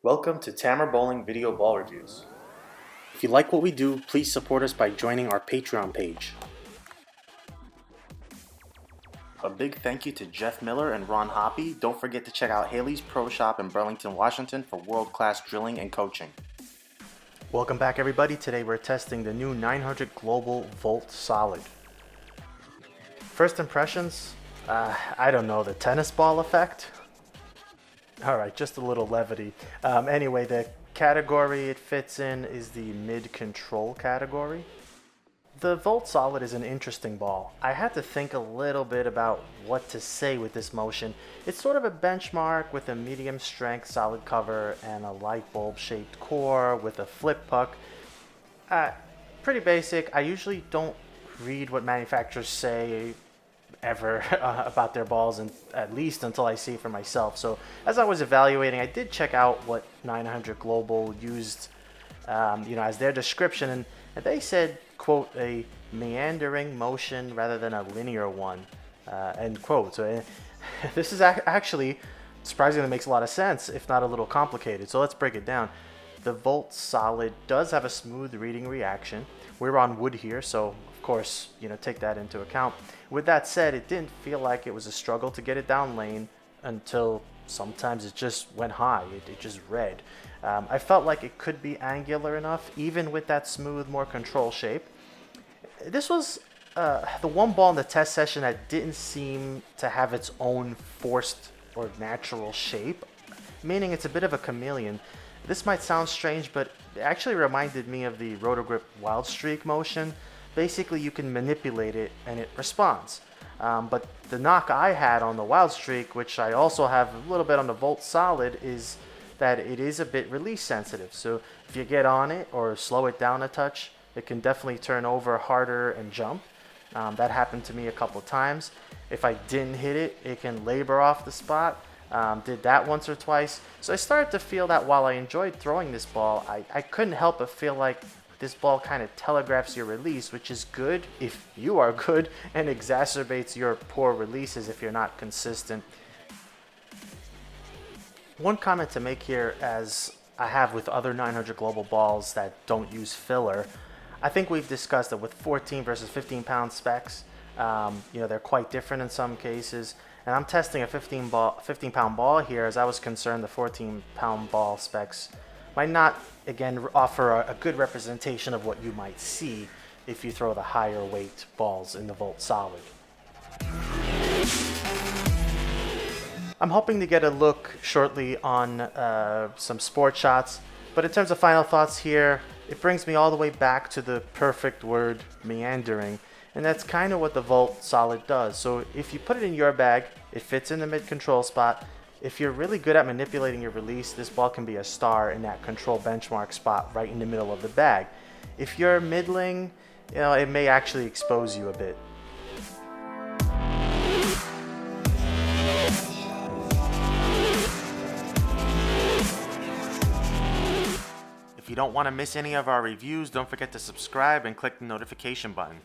Welcome to Tamar Bowling Video Ball Reviews. If you like what we do, please support us by joining our Patreon page. A big thank you to Jeff Miller and Ron Hoppy. Don't forget to check out Haley's Pro Shop in Burlington, Washington for world-class drilling and coaching. Welcome back, everybody. Today we're testing the new 900 Global Volt Solid. First impressions? I don't know, the tennis ball effect? Alright, just a little levity. Anyway, the category it fits in is the mid-control category. The Volt Solid is an interesting ball. I had to think a little bit about what to say with this motion. It's sort of a benchmark with a medium strength solid cover and a light bulb shaped core with a flip puck. Pretty basic. I usually don't read what manufacturers say ever about their balls, and at least until I see it for myself. So as I was evaluating, I did check out what 900 Global used as their description, and they said, quote, a meandering motion rather than a linear one, end quote. So this is actually surprisingly makes a lot of sense, if not a little complicated. So let's break it down. The Volt Solid does have a smooth reading reaction. We're on wood here, so of course, take that into account. With that said, it didn't feel like it was a struggle to get it down lane until sometimes it just went high. It just read. I felt like it could be angular enough, even with that smooth, more control shape. This was the one ball in the test session that didn't seem to have its own forced or natural shape, meaning it's a bit of a chameleon. This might sound strange, but it actually reminded me of the Rotogrip Wild Streak motion. Basically, you can manipulate it and it responds. But the knock I had on the Wild Streak, which I also have a little bit on the Volt Solid, is that it is a bit release sensitive. So if you get on it or slow it down a touch, it can definitely turn over harder and jump. That happened to me a couple times. If I didn't hit it, it can labor off the spot. Did that once or twice. So I started to feel that while I enjoyed throwing this ball, I couldn't help but feel like this ball kind of telegraphs your release, which is good if you are good, and exacerbates your poor releases if you're not consistent. One comment to make here, as I have with other 900 Global balls that don't use filler, I think we've discussed that with 14 versus 15 pound specs, they're quite different in some cases. And I'm testing a 15 pound ball here, as I was concerned the 14 pound ball specs might not, again, offer a good representation of what you might see if you throw the higher weight balls in the Volt Solid. I'm hoping to get a look shortly on some sport shots, but in terms of final thoughts here, it brings me all the way back to the perfect word, meandering, and that's kind of what the Volt Solid does. So if you put it in your bag, it fits in the mid-control spot. If you're really good at manipulating your release, this ball can be a star in that control benchmark spot right in the middle of the bag. If you're middling, it may actually expose you a bit. If you don't want to miss any of our reviews, don't forget to subscribe and click the notification button.